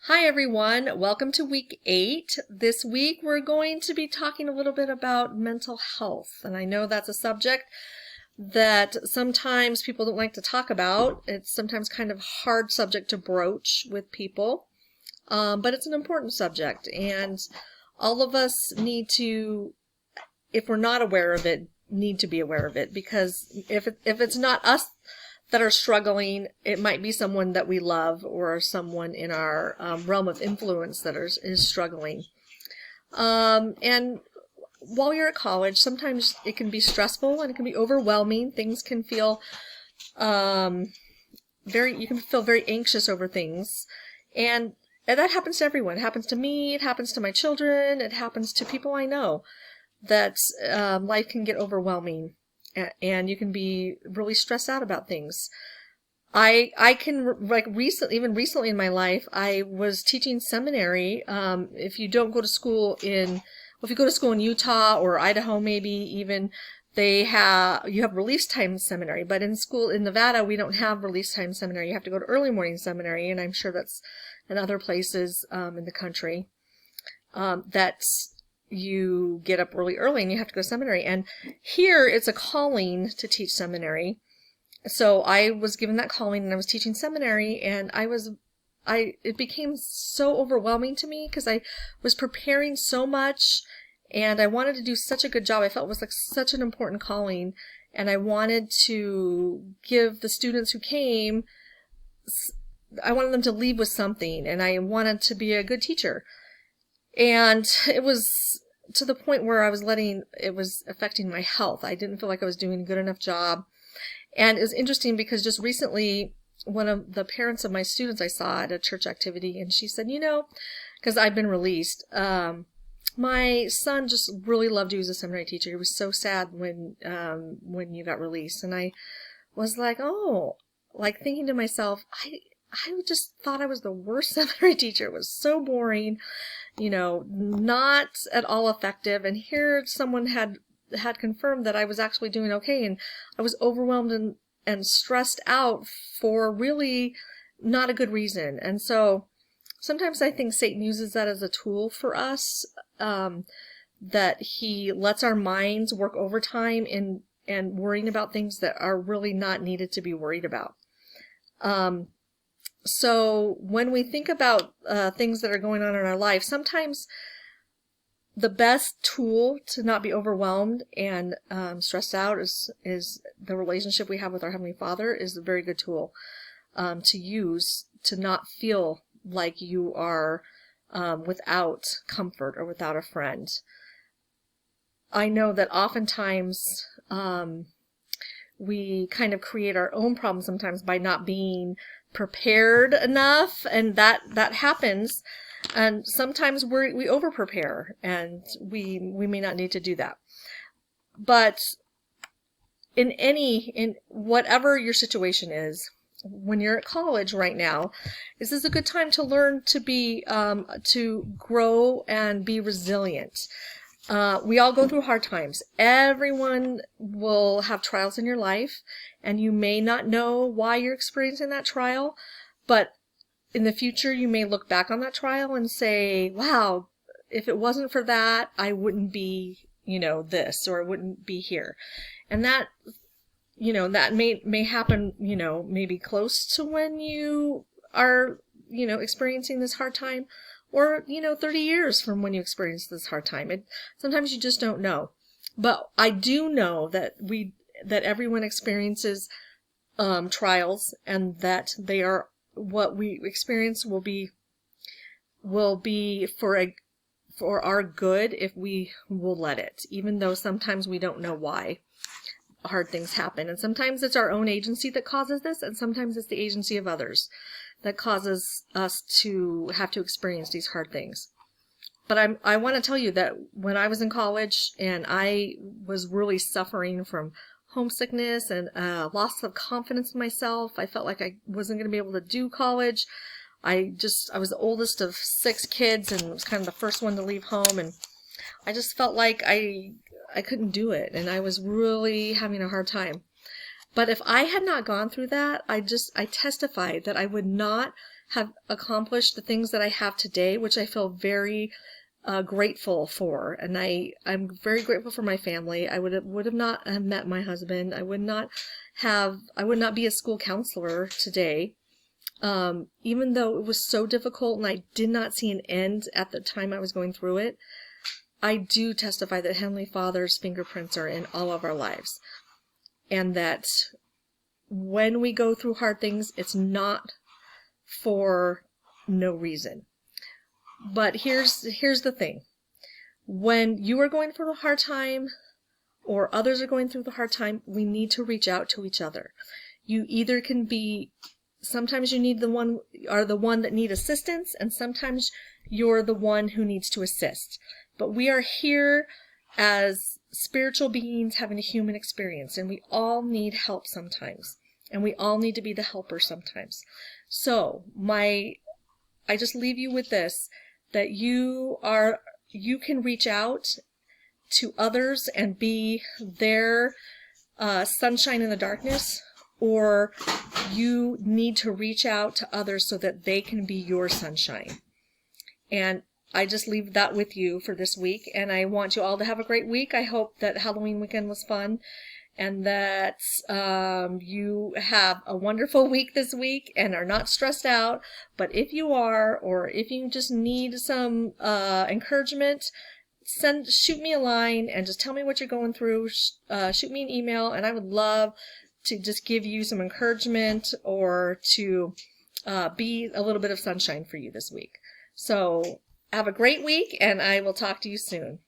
Hi everyone, welcome to week 8. This week we're going to be talking a little bit about mental health, and I know that's a subject that sometimes people don't like to talk about. It's sometimes kind of a hard subject to broach with people, but it's an important subject, and all of us need to, if we're not aware of it, need to be aware of it, because if it's not us that are struggling, it might be someone that we love or someone in our realm of influence that is struggling. And while you're at college, sometimes it can be stressful and it can be overwhelming. Things can feel you can feel very anxious over things. And that happens to everyone. It happens to me, it happens to my children, it happens to people I know, that life can get overwhelming. And you can be really stressed out about things. I can, like, even recently in my life, I was teaching seminary. If you don't go to school if you go to school in Utah or Idaho, maybe even, you have release time seminary. But in school in Nevada, we don't have release time seminary. You have to go to early morning seminary, and I'm sure that's in other places in the country. That's you get up really early and you have to go to seminary. And here it's a calling to teach seminary. So I was given that calling and I was teaching seminary, and it became so overwhelming to me because I was preparing so much and I wanted to do such a good job. I felt it was like such an important calling, and I wanted to give the students who came, I wanted them to leave with something, and I wanted to be a good teacher. And it was to the point where it was affecting my health. I didn't feel like I was doing a good enough job. And it was interesting because just recently, one of the parents of my students I saw at a church activity, and she said, because I've been released, my son just really loved you as a seminary teacher. He was so sad when you got released. And I was like, oh, like thinking to myself, I just thought I was the worst seminary teacher. It was so boring, not at all effective. And here someone had confirmed that I was actually doing okay, and I was overwhelmed and stressed out for really not a good reason. And so sometimes I think Satan uses that as a tool for us, that he lets our minds work overtime and worrying about things that are really not needed to be worried about. So when we think about things that are going on in our life, sometimes the best tool to not be overwhelmed and stressed out is the relationship we have with our Heavenly Father is a very good tool to use to not feel like you are without comfort or without a friend. I know that oftentimes we kind of create our own problems sometimes by not being prepared enough, and that happens. And sometimes we over prepare, and we may not need to do that. But in whatever your situation is, when you're at college right now, this is a good time to learn to be to grow and be resilient. We all go through hard times. Everyone will have trials in your life, and you may not know why you're experiencing that trial, but in the future, you may look back on that trial and say, wow, if it wasn't for that, I wouldn't be, this, or I wouldn't be here. And that, that may happen, maybe close to when you are, experiencing this hard time, or, 30 years from when you experienced this hard time. Sometimes you just don't know. But I do know that everyone experiences trials, and that they are, what we experience will be for our good if we will let it, even though sometimes we don't know why hard things happen. And sometimes it's our own agency that causes this, and sometimes it's the agency of others that causes us to have to experience these hard things. But I want to tell you that when I was in college and I was really suffering from homesickness and loss of confidence in myself, I felt like I wasn't going to be able to do college. I was the oldest of 6 kids and was kind of the first one to leave home, and I just felt like I couldn't do it, and I was really having a hard time. But if I had not gone through that, I testified that I would not have accomplished the things that I have today, which I feel very grateful for. And I'm very grateful for my family. I would have not have met my husband. I would not be a school counselor today. Even though it was so difficult and I did not see an end at the time I was going through it, I do testify that Heavenly Father's fingerprints are in all of our lives. And that when we go through hard things, it's not for no reason. But here's the thing. When you are going through a hard time, or others are going through the hard time, we need to reach out to each other. You either can be, sometimes you need the one that need assistance, and sometimes you're the one who needs to assist. But we are here as spiritual beings having a human experience, and we all need help sometimes. And we all need to be the helper sometimes. So, I just leave you with this, that you can reach out to others and be their sunshine in the darkness, or you need to reach out to others so that they can be your sunshine. And I just leave that with you for this week, and I want you all to have a great week. I hope that Halloween weekend was fun, and that you have a wonderful week this week and are not stressed out. But if you are, or if you just need some encouragement, shoot me a line and just tell me what you're going through. Shoot me an email, and I would love to just give you some encouragement, or to be a little bit of sunshine for you this week. So have a great week, and I will talk to you soon.